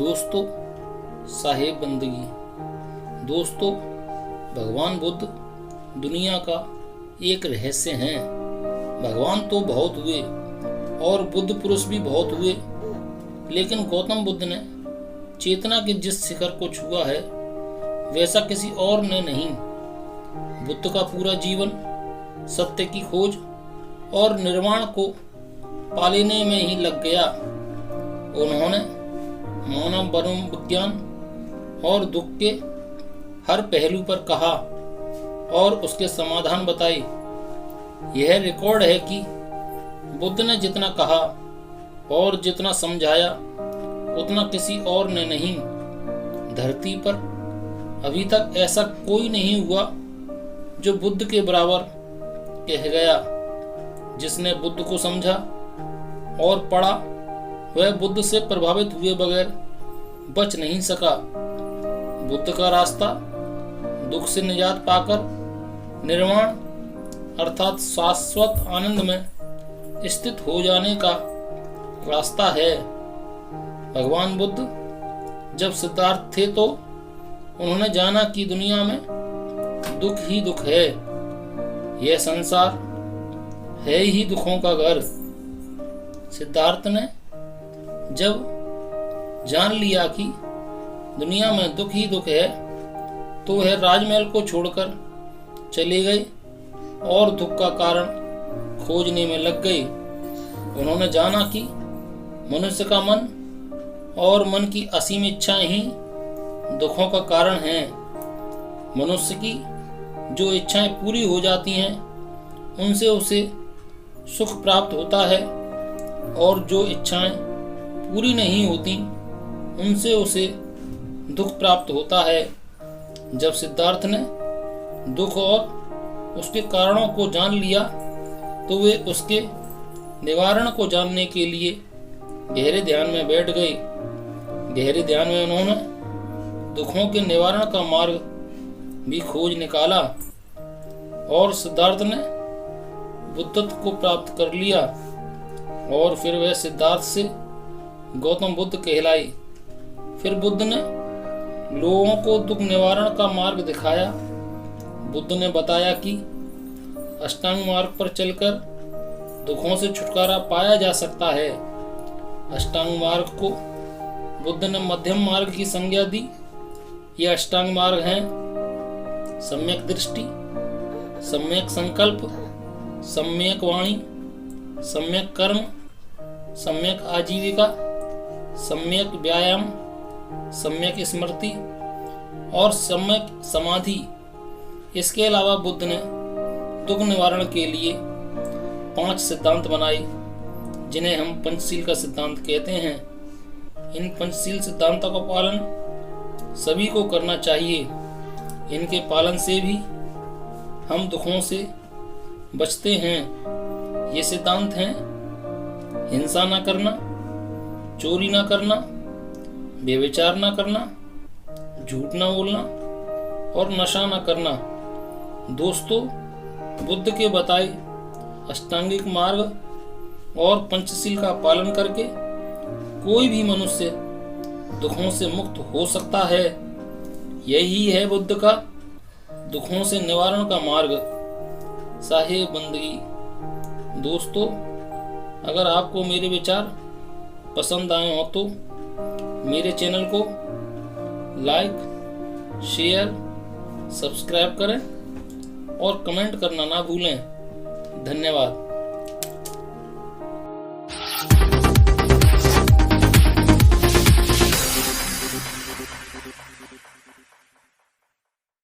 दोस्तों, साहेब बंदगी। दोस्तों, भगवान बुद्ध दुनिया का एक रहस्य हैं। भगवान तो बहुत हुए और बुद्ध पुरुष भी बहुत हुए, लेकिन गौतम बुद्ध ने चेतना के जिस शिखर को छुआ है वैसा किसी और ने नहीं। बुद्ध का पूरा जीवन सत्य की खोज और निर्वाण को पालेने में ही लग गया। उन्होंने मानव मनोविज्ञान और दुख के हर पहलू पर कहा और उसके समाधान बताए। यह रिकॉर्ड है कि बुद्ध ने जितना कहा और जितना समझाया उतना किसी और ने नहीं। धरती पर अभी तक ऐसा कोई नहीं हुआ जो बुद्ध के बराबर कह गया। जिसने बुद्ध को समझा और पढ़ा वह बुद्ध से प्रभावित हुए बगैर बच नहीं सका। बुद्ध का रास्ता दुख से निजात पाकर निर्वाण अर्थात शाश्वत आनंद में स्थित हो जाने का रास्ता है। भगवान बुद्ध जब सिद्धार्थ थे तो उन्होंने जाना कि दुनिया में दुख ही दुख है। यह संसार है ही दुखों का घर। सिद्धार्थ ने जब जान लिया कि दुनिया में दुख ही दुख है तो वह राजमहल को छोड़कर चले गए और दुख का कारण खोजने में लग गए। उन्होंने जाना कि मनुष्य का मन और मन की असीम इच्छाएं ही दुखों का कारण हैं। मनुष्य की जो इच्छाएं पूरी हो जाती हैं उनसे उसे सुख प्राप्त होता है और जो इच्छाएं पूरी नहीं होती उनसे उसे दुख प्राप्त होता है। जब सिद्धार्थ ने दुख और उसके कारणों को जान लिया तो वे उसके निवारण को जानने के लिए गहरे ध्यान में बैठ गए। गहरे ध्यान में उन्होंने दुखों के निवारण का मार्ग भी खोज निकाला और सिद्धार्थ ने बुद्धत्व को प्राप्त कर लिया और फिर वह सिद्धार्थ से गौतम बुद्ध कहलाए। फिर बुद्ध ने लोगों को दुख निवारण का मार्ग दिखाया। बुद्ध ने बताया कि अष्टांग मार्ग पर चलकर दुखों से छुटकारा पाया जा सकता है। अष्टांग मार्ग को बुद्ध ने मध्यम मार्ग की संज्ञा दी। ये अष्टांग मार्ग हैं सम्यक दृष्टि, सम्यक संकल्प, सम्यक वाणी, सम्यक कर्म, सम्यक आजीविका, सम्यक व्यायाम, सम्यक स्मृति और सम्यक समाधि। इसके अलावा बुद्ध ने दुख निवारण के लिए 5 सिद्धांत बनाए जिन्हें हम पंचशील का सिद्धांत कहते हैं। इन पंचशील सिद्धांतों का पालन सभी को करना चाहिए। इनके पालन से भी हम दुखों से बचते हैं। ये सिद्धांत हैं हिंसा न करना, चोरी न करना, व्यभिचार न करना, झूठ न बोलना और नशा न करना। दोस्तों, बुद्ध के बताए अष्टांगिक मार्ग और पंचशील का पालन करके कोई भी मनुष्य दुखों से मुक्त हो सकता है। यही है बुद्ध का दुखों से निवारण का मार्ग, साहेब बंदगी। दोस्तों, अगर आपको मेरे विचार पसंद आए हो तो मेरे चैनल को लाइक, शेयर, सब्सक्राइब करें और कमेंट करना ना भूलें। धन्यवाद।